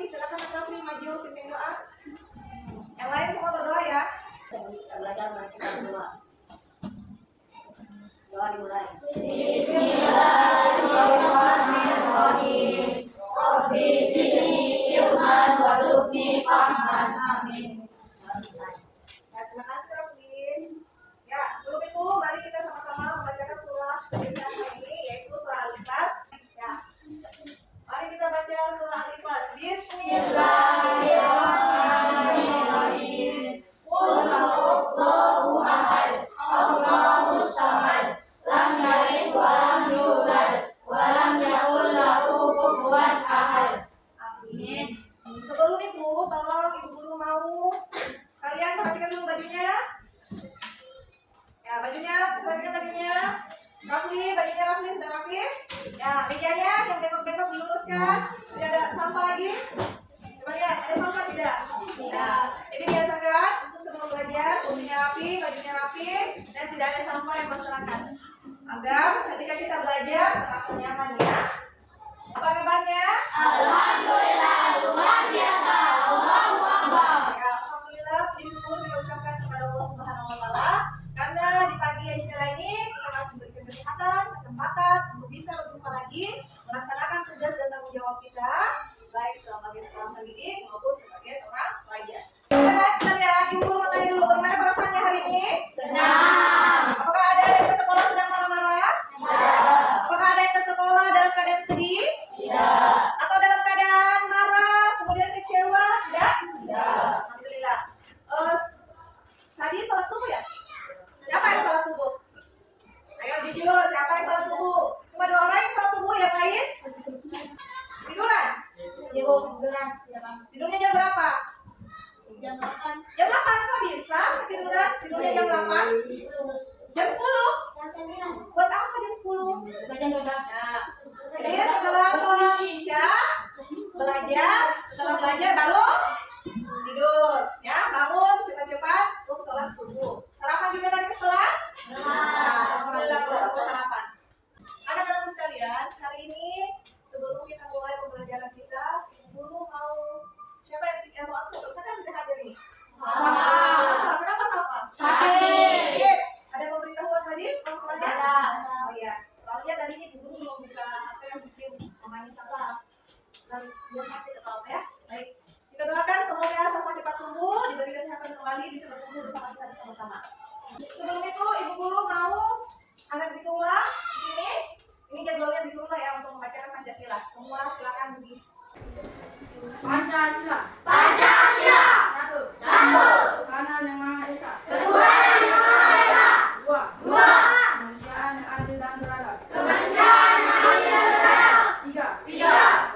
silakan Kak Rafli maju pimpin doa. Yang lain semua berdoa ya. Kita belajar, mari kita berdoa. Doa dimulai. Bismillahirrahmanirrahim. Rabbi zidni ilman warzuqni fahman. Amin. Ya, terima kasih Rafli. Ya, sebelum itu mari kita sama-sama membacakan surah yang ini, yaitu surah Al-Ikhlas. Ya. Mari kita baca surah Al-Ikhlas. Bismillahirrahmanirrahim. Qul huwallahu ahad, Allahus samad, lam yalid wa lam yulad, wa lam yakul lahu kufuwan ahad. Amin. Sebelum itu, tolong ibu guru mau kalian perhatikan dulu bajunya. Ya, bajunya, perhatikan bajunya. Rafli, bajunya Rafli sudah rapi. Ya, mejanya yang bengkok-bengkok diluruskan. Tidak ada sampah lagi. Coba lihat, ada sampah tidak? Tidak. Jadi biasakan untuk sebelum belajar, kursinya rapi, bajunya rapi, dan tidak ada sampah yang berserakan. Agar ketika kita belajar terasa nyaman ya. Apa kabarnya? Alhamdulillah, luar biasa. Allahu akbar. Ya, alhamdulillah, puji syukur kita ucapkan kepada Allah Subhanahu wa taala karena di pagi istilah ini kita masih diberikan kesempatan untuk bisa berjumpa lagi melaksanakan tugas dan tanggung jawab kita baik sebagai seorang pendidik maupun sebagai seorang pelajar. Baik sekalian, ibu guru mau tanya dulu bagaimana perasaannya hari ini? Senang. Apakah ada yang ke sekolah sedang marah-marah? Tidak. Apakah ada yang ke sekolah dalam keadaan sedih? Tidak. Atau dalam keadaan marah kemudian kecewa? Tidak? Tidak. Alhamdulillah. Tadi sholat subuh ya? Siapa yang sholat subuh? Ayo jujur, siapa yang sholat subuh? Cuma 2 orang yang sholat subuh, yang lain? Tiduran? Ibu, beneran. Tidurnya jam berapa? Jam 8. Jam 8 kok bisa ketiduran? Tidurnya jam 8? Jam 10? Buat apa jam 10? Jam 12. Nah, jadi setelah sholat isya belajar, setelah belajar baru tidur, ya bangun cepat-cepat untuk sholat subuh. Sarapan juga tadi ke sekolah? Nah, alhamdulillah bersama sarapan. Anak-anak sekalian, hari ini sebelum kita mulai pembelajaran kita, guru mau siapa yang mau absen? Siapa yang tidak hadir ini? Kenapa Safa? Sakit. Ada pemberitahuan tadi? Ada. Oh iya. Soalnya tadi ini guru mau buka apa yang bikin mamanya Safa dan dia sakit atau apa ya? Baik. Kita doakan semoga Safa cepat sembuh, diberi kesehatan kembali, bisa berkumpul bersama kita bersama-sama. Sebelum itu, ibu guru mau anak zikrullah di sini. Ini jadwalnya zikrullah ya untuk membacakan Pancasila. Semua silakan berdiri. Pancasila. Pancasila. 1. 1. Ketuhanan yang Maha Esa. Ketuhanan yang Maha Esa. 2. 2. Kemanusiaan yang adil dan beradab. Kemanusiaan yang adil dan beradab. 3. 3.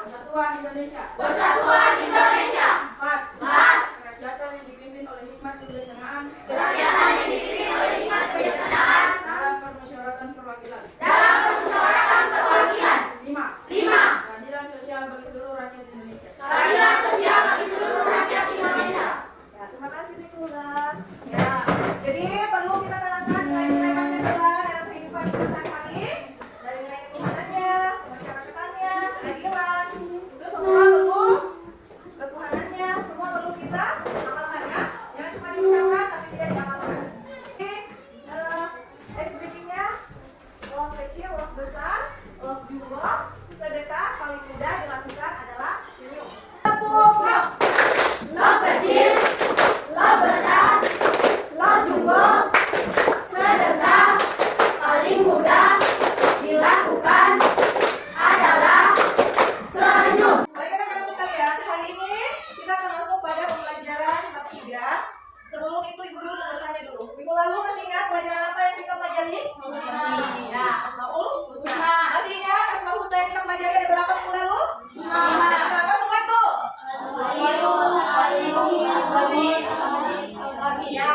Persatuan Indonesia. Persatuan Indonesia. 4. 4. Kerakyatan yang dipimpin oleh hikmat kebijaksanaan Kerakyatan yang dipimpin oleh hikmat kebijaksanaan dalam permusyawaratan perwakilan. dalam permusyawaratan perwakilan. 5. 5. Keadilan sosial bagi seluruh rakyat Indonesia. Keadilan sosial bagi seluruh rakyat Indonesia. Ya, terima kasih zikrullah. Ya, jadi perlu kita tanamkan nilai-nilai Pancasila dalam kehidupan kita sehari-hari. Dari nilai ketuhanannya, kemasyarakatan, keadilan, itu semua perlu ketuhanannya, semua perlu kita amalkan ya. Jangan cuma diucapkan tapi tidak diamalkan. Jadi, next briefingnya, love kecil, love besar, love jumbo, sedekah paling mudah dilakukan adalah senyum. Love kecil, love besar, love jumbo, sedekah paling mudah dilakukan adalah senyum. Baik anak-anak sekalian, hari ini kita akan masuk pada pembelajaran bab 3. Sebelum itu ibu guru mau bertanya dulu. Minggu lalu masih ingat pelajaran apa yang kita pelajari? Ya, Asmaul Husna. Masih ingat Asmaul Husna yang kita pelajari ada berapa minggu lalu? 5. Apa semua itu? Ya,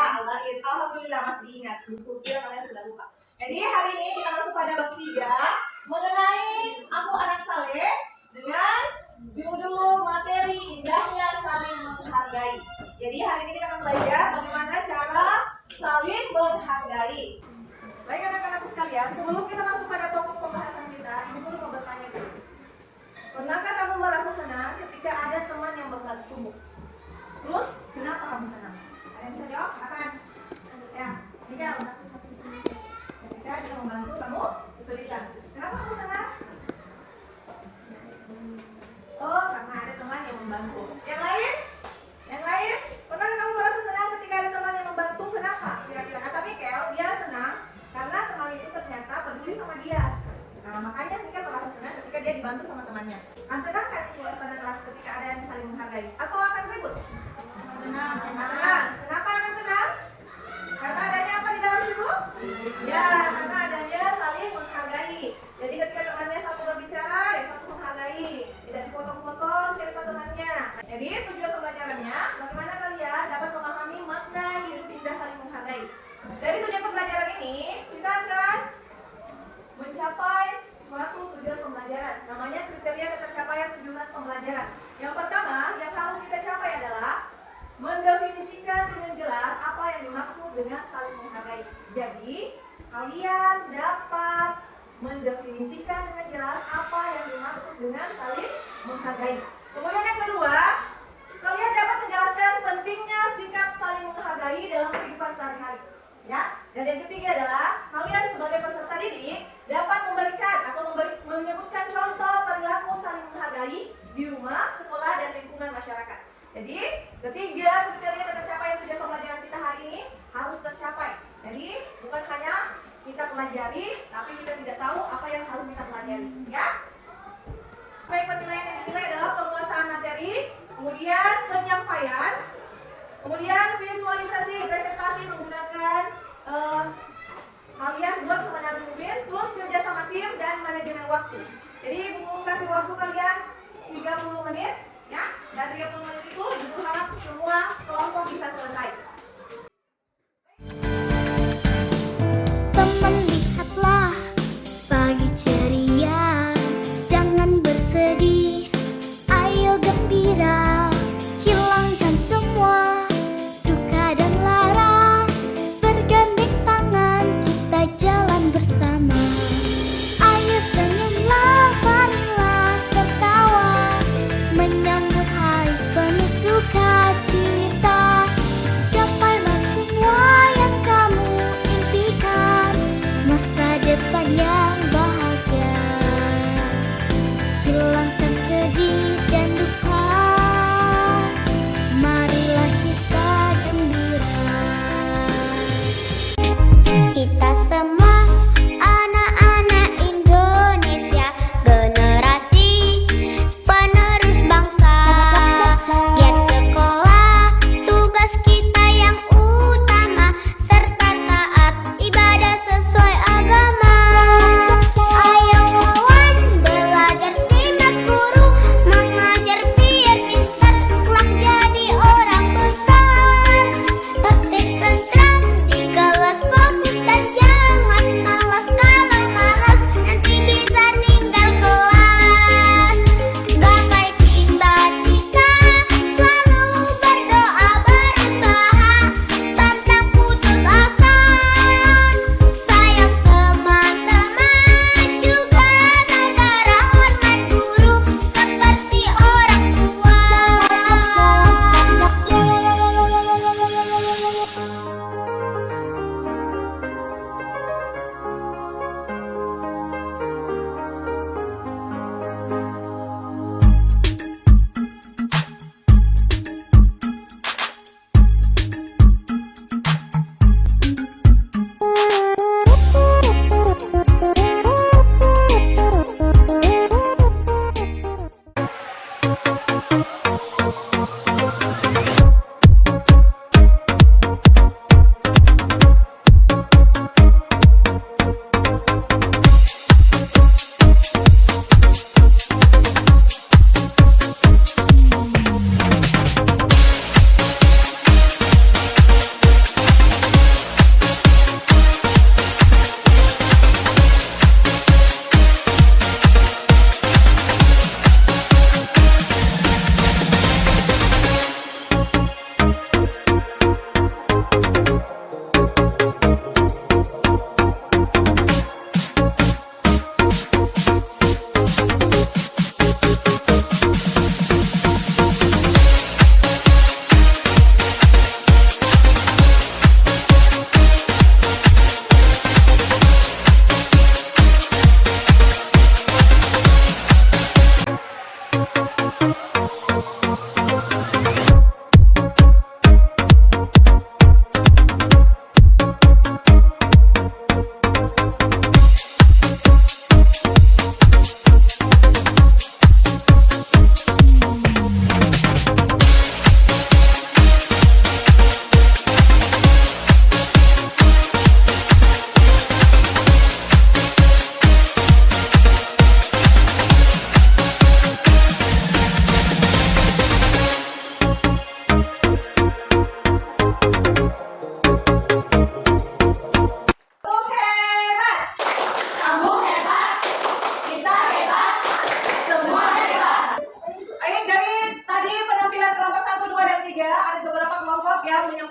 alhamdulillah masih diingat. Kira kalian sudah lupa. Jadi hari ini kita masuk pada bab 3 mengenai aku anak saleh dengan judul materi indahnya saling menghargai. Jadi hari ini kita akan belajar bagaimana cara saling menghargai. Baik anak-anakku sekalian, sebelum kita masuk pada pokok pembahasan kita, ibu guru mau bertanya dulu. Pernahkah kamu merasa senang ketika ada teman yang tumbuh. Terus, kenapa kamu senang? Ada yang bisa jawab? Katakan. Ya, Miguel. Ketika dia membantu kamu kesulitan. Kenapa kamu senang? Oh, karena ada teman yang membantu. Yang lain? Yang lain? Pernah kamu merasa senang ketika ada teman yang membantu? Kenapa? Kira-kira kata Miguel, dia senang karena teman itu ternyata peduli sama dia. Nah, makanya Miguel merasa senang ketika dia dibantu sama temannya. Tenang kan suasana kelas ketika ada yang saling menghargai? Atau akan ribut? Tenang. Tenang. Kenapa akan tenang? Karena adanya apa di dalam situ? Ya, karena adanya saling menghargai. Jadi ketika temannya satu berbicara, yang satu menghargai. Tidak dipotong-potong cerita temannya. Jadi tujuan pembelajarannya, bagaimana kalian dapat memahami makna hidup indah saling menghargai. Dari tujuan pembelajaran ini, kita akan mencapai suatu tujuan pembelajaran. Namanya kriteria ketercapaian tujuan pembelajaran. Yang pertama, yang harus kita capai adalah mendefinisikan dengan jelas apa yang dimaksud dengan saling menghargai. Jadi, kalian dapat mendefinisikan dengan jelas apa yang dimaksud dengan saling menghargai. Kemudian yang kedua, kalian dapat menjelaskan pentingnya sikap saling menghargai dalam kehidupan sehari-hari. Ya, dan yang ketiga adalah kalian sebagai peserta didik dapat memberikan atau menyebutkan contoh perilaku saling menghargai di rumah, sekolah, dan lingkungan masyarakat. Jadi, ketiga kriteria tercapaian tujuan pembelajaran kita hari ini harus tercapai. Jadi, bukan hanya kita pelajari, tapi kita tidak tahu apa yang harus kita pelajari. Ya, baik, penilaian yang dinilai adalah penguasaan materi, kemudian penyampaian, kemudian visualisasi, presentasi menggunakan kalian buat sebanyak mungkin, terus kerja sama tim dan manajemen waktu. Jadi buku kasih waktu kalian 30 menit, ya, dan 30 menit itu Ibu harap semua kelompok bisa selesai. Teman, lihatlah pagi ceria, jangan bersedih, ayo gembira, hilangkan semua duka dan lara, bergandeng tangan kita jalan bersama. Ayo senyumlah, marilah tertawa,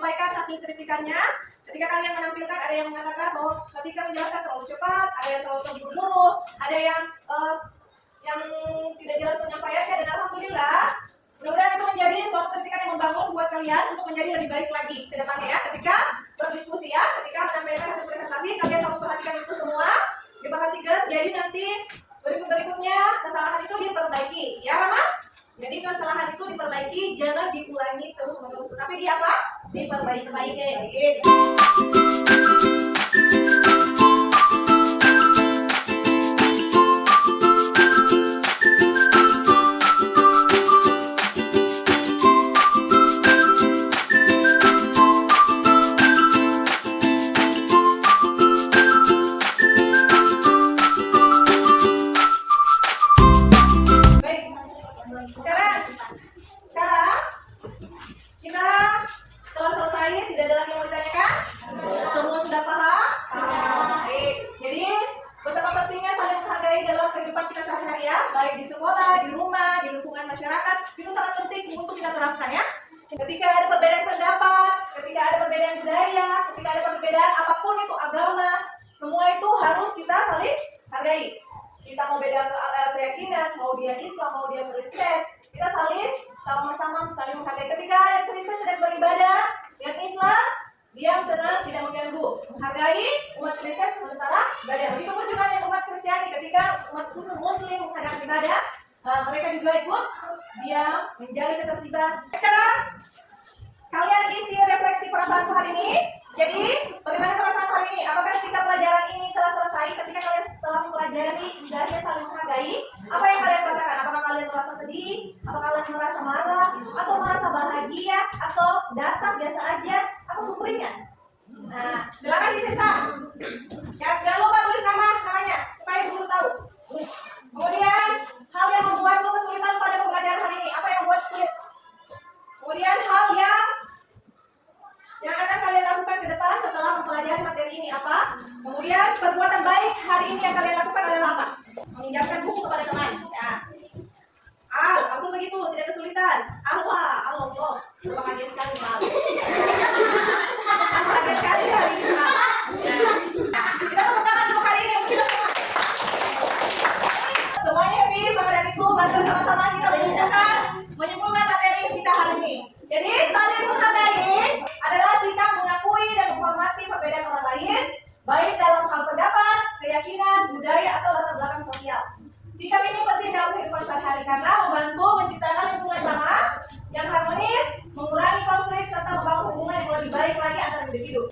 sampaikan hasil kritikannya. Ketika kalian menampilkan, ada yang mengatakan bahwa ketika menjelaskan terlalu cepat, ada yang terlalu terburu-buru, ada yang tidak jelas penyampaiannya, dan alhamdulillah mudah-mudahan itu menjadi suatu kritikan yang membangun buat kalian untuk menjadi lebih baik lagi ke depannya ya. Ketika berdiskusi ya, ketika menampilkan hasil presentasi, kalian harus perhatikan itu semua, diperhatikan. Jadi nanti berikutnya kesalahan itu diperbaiki ya Rama. Jadi kesalahan itu diperbaiki, jangan diulangi terus-menerus, tapi di apa? Diperbaiki. Sekarang kita telah selesai, tidak ada lagi yang mau ditanyakan? Semua sudah paham? Baik. Jadi betapa pentingnya saling menghargai dalam kehidupan kita sehari-hari ya, baik di sekolah, di rumah, di lingkungan masyarakat, itu sangat penting untuk kita terapkan ya. Ketika ada perbedaan pendapat, ketika ada perbedaan budaya, ketika ada perbedaan apapun itu agama, semua itu harus kita saling hargai. Kita mau beda keyakinan, mau dia Islam, mau dia Kristen, kita sama-sama saling menghargai. Ketika Kristen sedang beribadah, yang Islam diam, tenang, tidak mengganggu, menghargai umat Kristen sementara ibadah. Begitu pun juga dengan umat Kristiani, ketika umat Muslim menghadap ibadah, mereka juga ikut diam, menjaga ketertiban. Sekarang kalian isi refleksi perasaanku hari ini. Jadi, bagaimana perasaan hari ini? Apakah ketika pelajaran ini telah selesai, ketika kalian telah mempelajari indahnya saling menghargai, apa yang kalian rasakan? Apakah kalian merasa sedih? Apakah kalian merasa marah? Atau merasa bahagia? Atau datar biasa aja? Atau sumringah? Nah, silakan dicerita. Ya, jangan lupa tulis namanya, supaya guru tahu. Kemudian, hal yang membuatmu kesulitan pada pembelajaran hari ini, apa yang membuat sulit? Kemudian, hal yang akan kalian lakukan ke depan setelah mempelajari materi ini apa? Kemudian perbuatan baik hari ini yang kalian lakukan adalah apa? Meminjamkan buku kepada teman. Ya. Aku begitu, tidak kesulitan. Allah, bahagia sekali Al. Bahagia sekali hari ini Al. Ya. Kita tepuk tangan untuk hari ini untuk kita semua. Semuanya happy, maka dari itu bantu sama-sama kita menyimpulkan materi kita hari ini. Jadi saling menghargai adalah sikap mengakui dan menghormati perbedaan orang lain, baik dalam hal pendapat, keyakinan, budaya, atau latar belakang sosial. Sikap ini penting dalam kehidupan sehari-hari karena membantu menciptakan lingkungan sama yang harmonis, mengurangi konflik, serta membangun hubungan yang lebih baik lagi antar individu.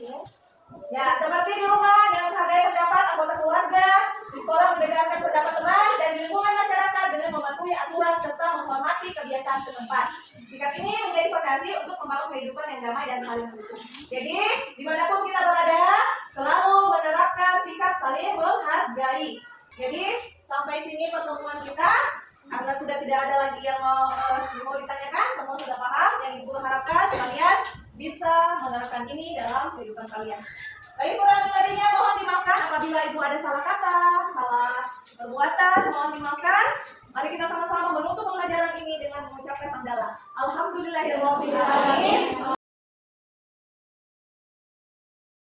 Ya, seperti di rumah dengan menghargai pendapat anggota keluarga, di sekolah mendengarkan pendapat teman, dan di lingkungan masyarakat dengan mematuhi aturan serta menghormati kebiasaan setempat. Sikap ini menjadi fondasi untuk membangun kehidupan yang damai dan saling mendukung. Jadi, dimanapun kita berada, selalu menerapkan sikap saling menghargai. Jadi, sampai sini pertemuan kita. Karena sudah tidak ada lagi yang mau ditanyakan, semua sudah paham. Yang Ibu harapkan kalian bisa menerapkan ini dalam kehidupan kalian. Baik, kurang lebihnya mohon dimaafkan apabila Ibu ada salah kata, salah perbuatan, mohon dimaafkan. Mari kita sama-sama menutup pembelajaran ini dengan mengucapkan hamdalah. Alhamdulillahirrahmanirrahim.